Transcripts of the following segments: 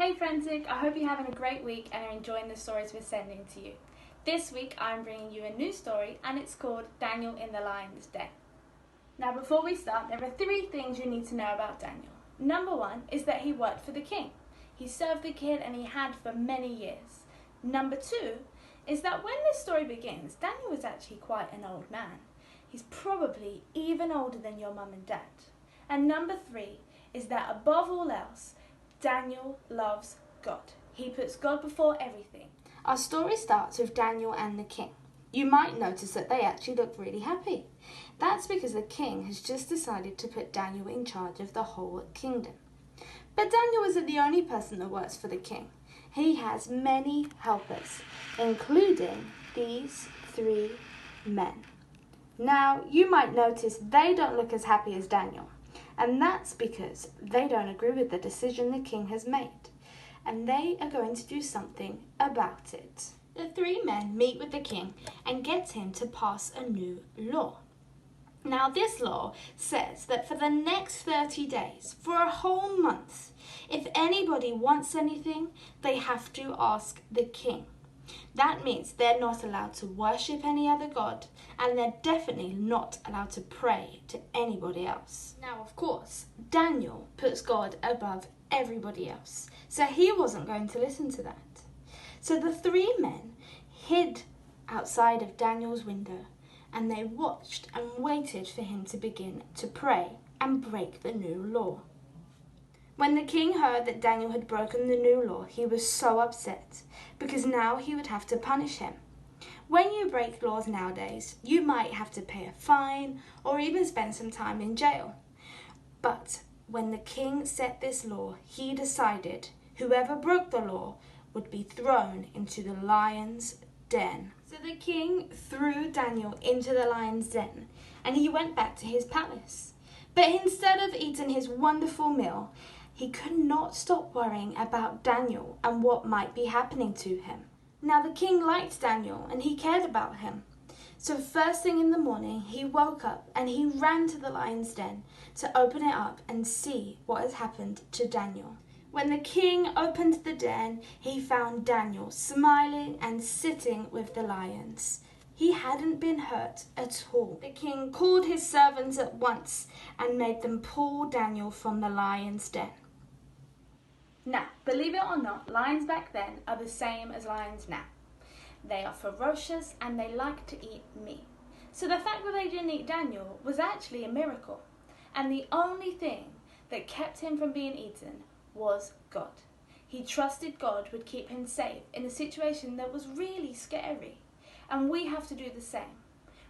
Hey Frantic, I hope you're having a great week and are enjoying the stories we're sending to you. This week I'm bringing you a new story and it's called Daniel in the Lion's Den. Now before we start, there are 3 things you need to know about Daniel. Number 1 is that he worked for the king. He served the king and he had for many years. Number 2 is that when this story begins, Daniel was actually quite an old man. He's probably even older than your mum and dad. And number 3 is that above all else, Daniel loves God. He puts God before everything. Our story starts with Daniel and the king. You might notice that they actually look really happy. That's because the king has just decided to put Daniel in charge of the whole kingdom. But Daniel isn't the only person that works for the king. He has many helpers, including these 3 men. Now, you might notice they don't look as happy as Daniel. And that's because they don't agree with the decision the king has made. And they are going to do something about it. The 3 men meet with the king and get him to pass a new law. Now this law says that for the next 30 days, for a whole month, if anybody wants anything, they have to ask the king. That means they're not allowed to worship any other god, and they're definitely not allowed to pray to anybody else. Now, of course, Daniel puts God above everybody else, so he wasn't going to listen to that. So the 3 men hid outside of Daniel's window, and they watched and waited for him to begin to pray and break the new law. When the king heard that Daniel had broken the new law, he was so upset, because now he would have to punish him. When you break laws nowadays, you might have to pay a fine or even spend some time in jail. But when the king set this law, he decided whoever broke the law would be thrown into the lion's den. So the king threw Daniel into the lion's den, and he went back to his palace. But instead of eating his wonderful meal, he could not stop worrying about Daniel and what might be happening to him. Now the king liked Daniel and he cared about him. So first thing in the morning, he woke up and he ran to the lion's den to open it up and see what has happened to Daniel. When the king opened the den, he found Daniel smiling and sitting with the lions. He hadn't been hurt at all. The king called his servants at once and made them pull Daniel from the lion's den. Now, believe it or not, lions back then are the same as lions now. They are ferocious and they like to eat meat. So the fact that they didn't eat Daniel was actually a miracle. And the only thing that kept him from being eaten was God. He trusted God would keep him safe in a situation that was really scary. And we have to do the same.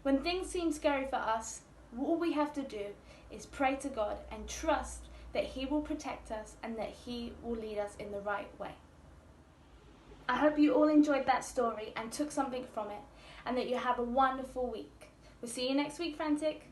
When things seem scary for us, all we have to do is pray to God and trust that He will protect us and that He will lead us in the right way. I hope you all enjoyed that story and took something from it, and that you have a wonderful week. We'll see you next week, Frantic.